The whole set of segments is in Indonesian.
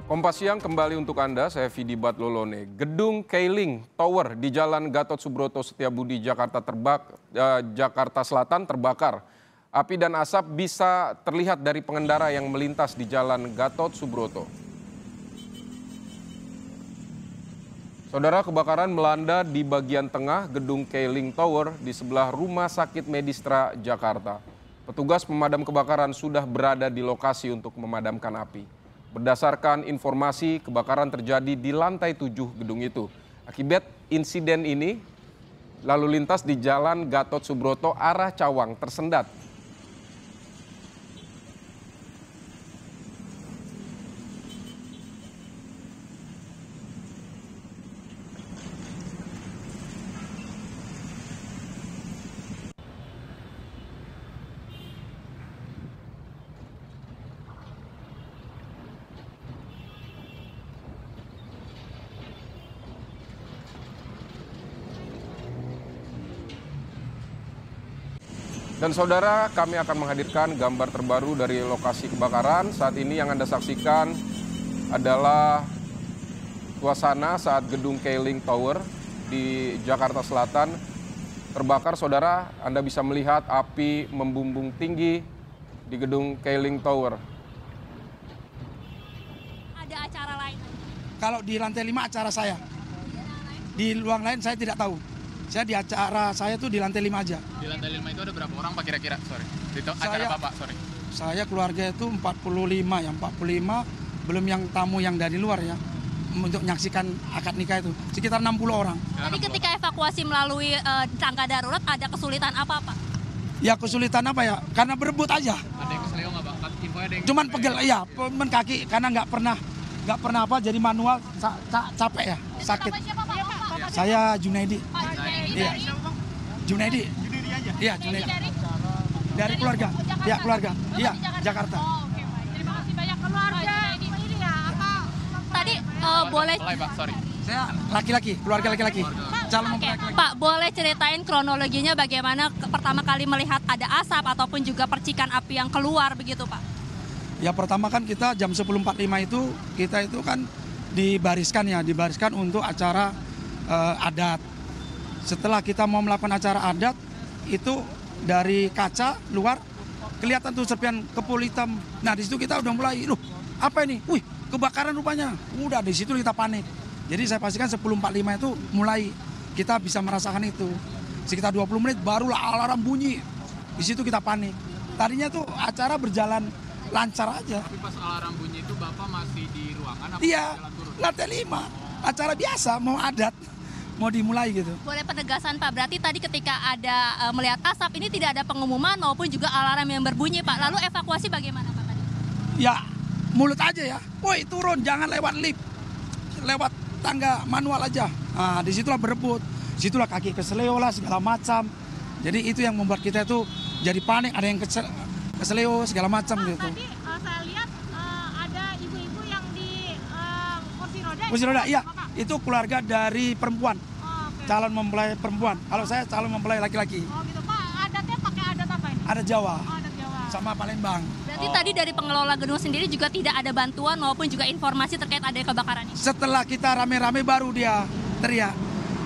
Kompas Siang kembali untuk Anda, saya Vidi Batlolone. Gedung Keiling Tower di Jalan Gatot Subroto Setiabudi, Jakarta Selatan terbakar. Api dan asap bisa terlihat dari pengendara yang melintas di Jalan Gatot Subroto. Saudara, kebakaran melanda di bagian tengah Gedung Keiling Tower di sebelah Rumah Sakit Medistra, Jakarta. Petugas pemadam kebakaran sudah berada di lokasi untuk memadamkan api. Berdasarkan informasi, kebakaran terjadi di lantai 7 gedung itu. Akibat insiden ini, lalu lintas di Jalan Gatot Subroto arah Cawang tersendat. Dan saudara, kami akan menghadirkan gambar terbaru dari lokasi kebakaran. Saat ini yang Anda saksikan adalah suasana saat Gedung Keiling Tower di Jakarta Selatan terbakar. Saudara, Anda bisa melihat api membumbung tinggi di Gedung Keiling Tower. Ada acara lain? Kalau di lantai 5 acara saya. Di ruang lain saya tidak tahu. Saya di acara saya tuh di lantai 5 aja. Di lantai 5 itu ada berapa orang Pak kira-kira? Sorry. Di acara apa Pak? Sorry. Saya keluarga itu 45 ya, 45 belum yang tamu yang dari luar ya. Untuk menyaksikan akad nikah itu sekitar 60 orang. Tadi ketika evakuasi melalui tangga darurat ada kesulitan apa Pak? Ya kesulitan apa ya? Karena berebut aja. Ada yang keselio nggak Pak? Infonya ada yang Cuman pegel ya, pemen kaki karena nggak pernah apa jadi manual capek ya, sakit. Siapa Pak? Saya Junaidi. Iya. Junaidi. Iya, Ini Junaidi. dari Keluarga. Jakarta. Iya, keluarga. Bapak Iya, di Jakarta. Oh, oke Pak. Terima kasih banyak keluarga. Ini ya apa? Tadi boleh Pelai, Pak, sorry. Saya laki-laki, keluarga laki-laki. Calon Oke, mempelai laki-laki. Pak, boleh ceritain kronologinya bagaimana pertama kali melihat ada asap ataupun juga percikan api yang keluar begitu, Pak? Ya pertama kan kita jam 10.45 itu kita itu kan dibariskan untuk acara adat. Setelah kita mau melakukan acara adat itu dari kaca luar kelihatan tuh serpian kepul hitam. Nah di situ kita udah mulai, loh apa ini? Wih kebakaran rupanya. Udah di situ kita panik. Jadi saya pastikan 10.45 itu mulai kita bisa merasakan itu. Sekitar 20 menit barulah alarm bunyi. Di situ kita panik. Tadinya tuh acara berjalan lancar aja. Tapi pas alarm bunyi itu Bapak masih di ruangan apa Iya, jalan turun? lantai 5. Acara biasa mau adat, mau dimulai gitu. Boleh penegasan Pak, berarti tadi ketika ada melihat asap ini tidak ada pengumuman maupun juga alarm yang berbunyi Pak. Lalu evakuasi bagaimana Pak tadi? Ya mulut aja ya, woi turun jangan lewat lift, lewat tangga manual aja. Nah disitulah berebut, situlah kaki keseleo lah segala macam. Jadi itu yang membuat kita itu jadi panik, ada yang keseleo segala macam gitu. Tadi saya lihat ada ibu-ibu yang di kursi roda. Kursi roda, iya Bapak? itu keluarga dari perempuan, Oh, oke. calon mempelai perempuan. Kalau saya calon mempelai laki-laki, Oh gitu Pak, adatnya pakai adat apa ini? ada Jawa Oh, adat Jawa. sama Palembang. Berarti tadi dari pengelola gedung sendiri juga tidak ada bantuan maupun juga informasi terkait ada kebakaran ini? Setelah kita rame-rame baru dia teriak.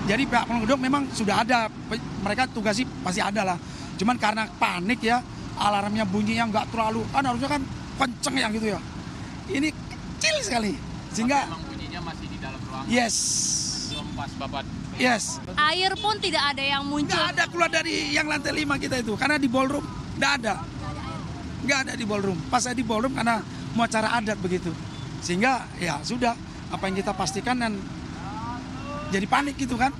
Jadi pihak pengelola gedung memang sudah ada, mereka tugasnya pasti ada lah. Cuman karena panik ya, alarmnya bunyi yang nggak terlalu, kan harusnya kan kenceng ya gitu ya. Ini kecil sekali, sehingga Emang bunyinya masih di dalam ruangan? yes, Belum pas Bapak? yes. Air pun tidak ada yang muncul. Nggak ada keluar dari yang lantai 5 kita itu, karena di ballroom nggak ada. Nggak ada di ballroom. Pas saya di ballroom karena mau acara adat begitu. Sehingga ya sudah, apa yang kita pastikan dan jadi panik gitu kan.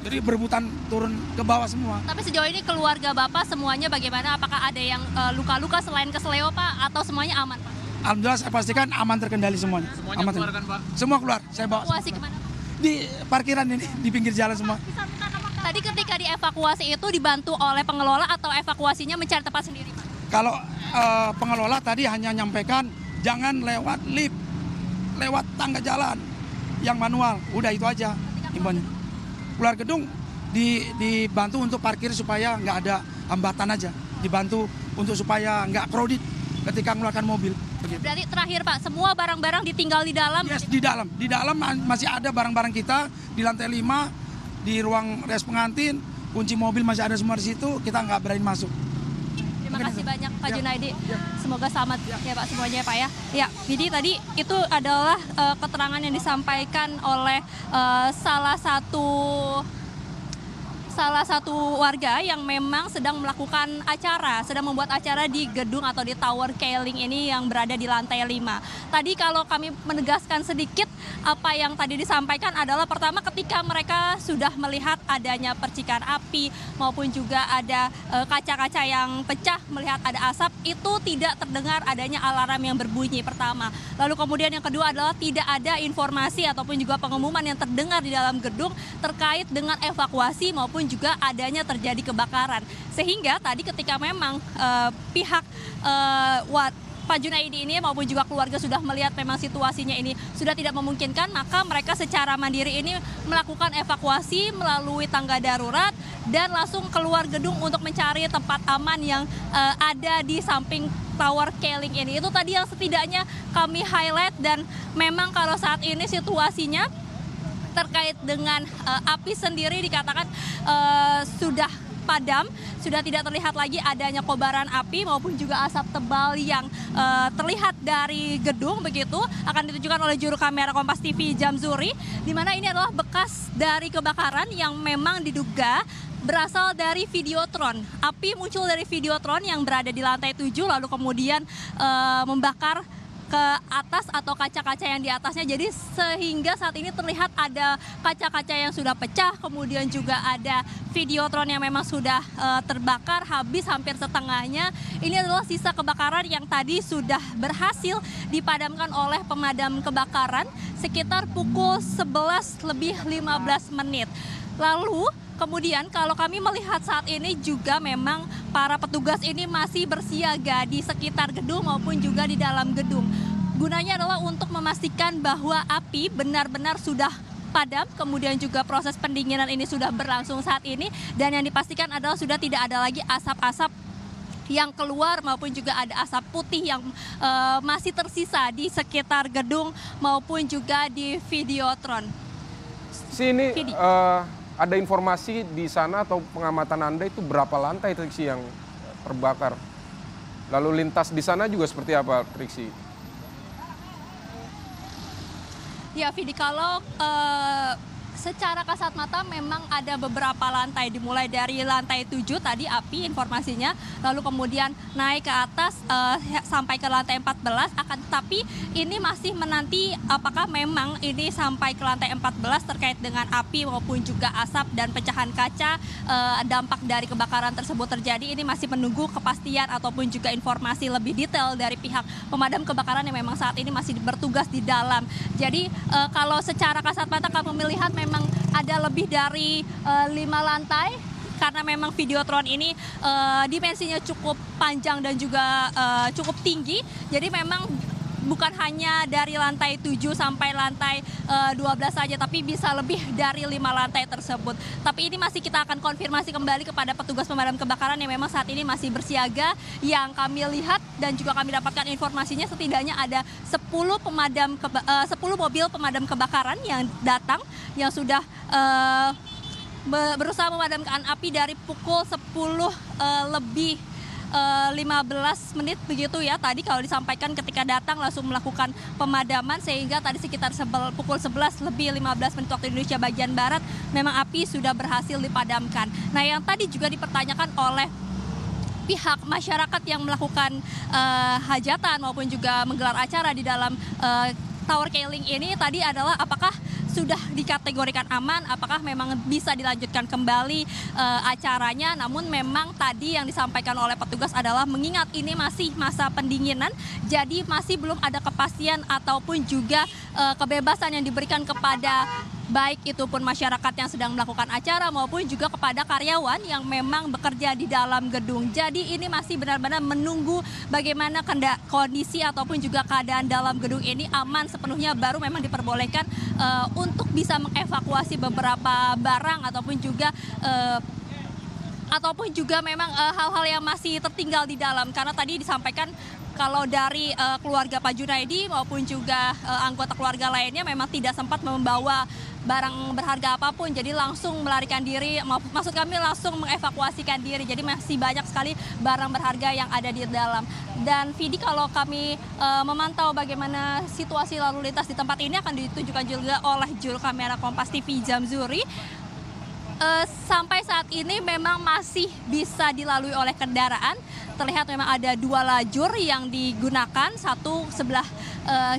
Jadi berebutan turun ke bawah semua. Tapi sejauh ini keluarga Bapak semuanya bagaimana? Apakah ada yang luka-luka selain keseleo Pak atau semuanya aman Pak? Alhamdulillah saya pastikan aman terkendali semuanya. Semuanya Aman keluar terkendali. kan Pak? Semua keluar, saya bawa Evakuasi kemana Pak? di parkiran ini, di pinggir jalan semua. Tadi ketika dievakuasi itu dibantu oleh pengelola atau evakuasinya mencari tempat sendiri Pak? Kalau pengelola tadi hanya nyampaikan jangan lewat lift, lewat tangga jalan yang manual. Udah itu aja imbauannya. Keluar gedung dibantu untuk parkir supaya nggak ada hambatan aja. Dibantu untuk supaya nggak crowded. ketika mengeluarkan mobil. Begitu. Berarti terakhir Pak, semua barang-barang ditinggal di dalam? Yes, di dalam masih ada barang-barang kita di lantai 5, di ruang res pengantin, kunci mobil masih ada semua di situ, kita nggak berani masuk. Terima kasih banyak Pak Junaidi. Semoga selamat ya Pak semuanya ya Pak ya. Ya, jadi tadi itu adalah keterangan yang disampaikan oleh salah satu warga yang memang sedang melakukan acara, sedang membuat acara di gedung atau di Tower Keling ini yang berada di lantai 5. Tadi kalau kami menegaskan sedikit, apa yang tadi disampaikan adalah pertama ketika mereka sudah melihat adanya percikan api maupun juga ada kaca-kaca yang pecah, melihat ada asap, itu tidak terdengar adanya alarm yang berbunyi pertama. Lalu kemudian yang kedua adalah tidak ada informasi ataupun juga pengumuman yang terdengar di dalam gedung terkait dengan evakuasi maupun juga adanya terjadi kebakaran. Sehingga tadi ketika memang pihak Pak Junaidi ini maupun juga keluarga sudah melihat memang situasinya ini sudah tidak memungkinkan, maka mereka secara mandiri ini melakukan evakuasi melalui tangga darurat dan langsung keluar gedung untuk mencari tempat aman yang ada di samping Tower Keling ini. Itu tadi yang setidaknya kami highlight, dan memang kalau saat ini situasinya terkait dengan api sendiri dikatakan sudah padam, sudah tidak terlihat lagi adanya kobaran api maupun juga asap tebal yang terlihat dari gedung begitu. Akan ditunjukkan oleh juru kamera Kompas TV Jamzuri, di mana ini adalah bekas dari kebakaran yang memang diduga berasal dari Videotron. Api muncul dari Videotron yang berada di lantai 7 lalu kemudian membakar ke atas atau kaca-kaca yang di atasnya. Jadi sehingga saat ini terlihat ada kaca-kaca yang sudah pecah, kemudian juga ada Videotron yang memang sudah terbakar habis hampir setengahnya. Ini adalah sisa kebakaran yang tadi sudah berhasil dipadamkan oleh pemadam kebakaran sekitar pukul 11 lebih 15 menit. Lalu kemudian kalau kami melihat saat ini juga memang para petugas ini masih bersiaga di sekitar gedung maupun juga di dalam gedung. Gunanya adalah untuk memastikan bahwa api benar-benar sudah padam, kemudian juga proses pendinginan ini sudah berlangsung saat ini, dan yang dipastikan adalah sudah tidak ada lagi asap-asap yang keluar maupun juga ada asap putih yang masih tersisa di sekitar gedung maupun juga di Videotron. Sini ada informasi di sana atau pengamatan Anda itu berapa lantai Triksi yang terbakar? Lalu lintas di sana juga seperti apa Triksi? Ya Vidi, kalau secara kasat mata memang ada beberapa lantai, dimulai dari lantai 7 tadi api informasinya, lalu kemudian naik ke atas sampai ke lantai 14, akan tetapi ini masih menanti apakah memang ini sampai ke lantai 14 terkait dengan api maupun juga asap dan pecahan kaca, dampak dari kebakaran tersebut terjadi. Ini masih menunggu kepastian ataupun juga informasi lebih detail dari pihak pemadam kebakaran yang memang saat ini masih bertugas di dalam. Jadi kalau secara kasat mata kami melihat memang ada lebih dari 5 lantai, karena memang Videotron ini dimensinya cukup panjang dan juga cukup tinggi. Jadi memang bukan hanya dari lantai 7 sampai lantai 12 saja, tapi bisa lebih dari 5 lantai tersebut. Tapi ini masih kita akan konfirmasi kembali kepada petugas pemadam kebakaran yang memang saat ini masih bersiaga. Yang kami lihat dan juga kami dapatkan informasinya setidaknya ada 10 mobil pemadam kebakaran yang datang, yang sudah berusaha memadamkan api dari pukul 10 lebih 15 menit begitu ya. Tadi kalau disampaikan ketika datang langsung melakukan pemadaman, sehingga tadi sekitar pukul 11 lebih 15 menit waktu Indonesia bagian Barat memang api sudah berhasil dipadamkan. Nah, yang tadi juga dipertanyakan oleh pihak masyarakat yang melakukan hajatan maupun juga menggelar acara di dalam Tower Keling ini tadi adalah apakah sudah dikategorikan aman, apakah memang bisa dilanjutkan kembali acaranya. Namun memang tadi yang disampaikan oleh petugas adalah mengingat ini masih masa pendinginan, jadi masih belum ada kepastian ataupun juga kebebasan yang diberikan kepada baik itu pun masyarakat yang sedang melakukan acara maupun juga kepada karyawan yang memang bekerja di dalam gedung. Jadi ini masih benar-benar menunggu bagaimana kondisi ataupun juga keadaan dalam gedung ini aman sepenuhnya, baru memang diperbolehkan untuk bisa mengevakuasi beberapa barang ataupun juga memang hal-hal yang masih tertinggal di dalam. Karena tadi disampaikan kalau dari keluarga Pak Junaidi maupun juga anggota keluarga lainnya memang tidak sempat membawa barang berharga apapun, jadi langsung melarikan diri, maksud kami langsung mengevakuasikan diri, jadi masih banyak sekali barang berharga yang ada di dalam. Dan Vidi, kalau kami memantau bagaimana situasi lalu lintas di tempat ini akan ditunjukkan juga oleh juru kamera Kompas TV Jamzuri. Sampai saat ini memang masih bisa dilalui oleh kendaraan. Terlihat memang ada 2 lajur yang digunakan, satu sebelah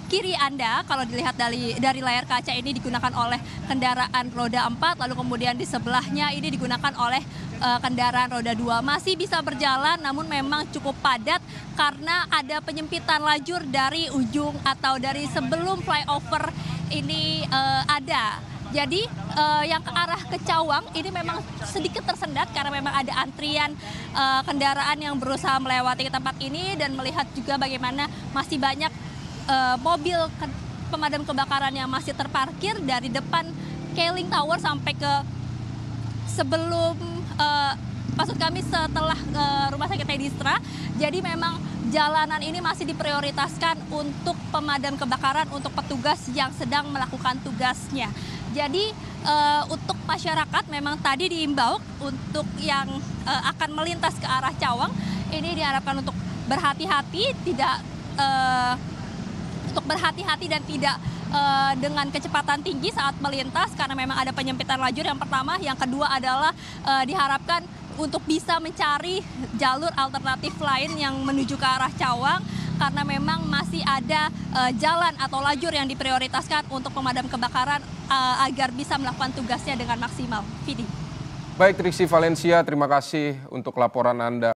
kiri Anda kalau dilihat dari layar kaca ini digunakan oleh kendaraan roda 4, lalu kemudian di sebelahnya ini digunakan oleh kendaraan roda 2. Masih bisa berjalan namun memang cukup padat karena ada penyempitan lajur dari ujung atau dari sebelum flyover ini ada. Jadi yang ke arah ke Cawang ini memang sedikit tersendat karena memang ada antrian kendaraan yang berusaha melewati tempat ini, dan melihat juga bagaimana masih banyak mobil pemadam kebakaran yang masih terparkir dari depan Keling Tower sampai ke sebelum maksud kami setelah Rumah Sakit Medistra. Jadi memang jalanan ini masih diprioritaskan untuk pemadam kebakaran, untuk petugas yang sedang melakukan tugasnya. Jadi untuk masyarakat memang tadi diimbau untuk yang akan melintas ke arah Cawang ini diharapkan untuk berhati-hati, dan tidak dengan kecepatan tinggi saat melintas karena memang ada penyempitan lajur yang pertama. Yang kedua adalah diharapkan untuk bisa mencari jalur alternatif lain yang menuju ke arah Cawang karena memang masih ada jalan atau lajur yang diprioritaskan untuk pemadam kebakaran agar bisa melakukan tugasnya dengan maksimal. Vidi. Baik, Triksi Valencia, terima kasih untuk laporan Anda.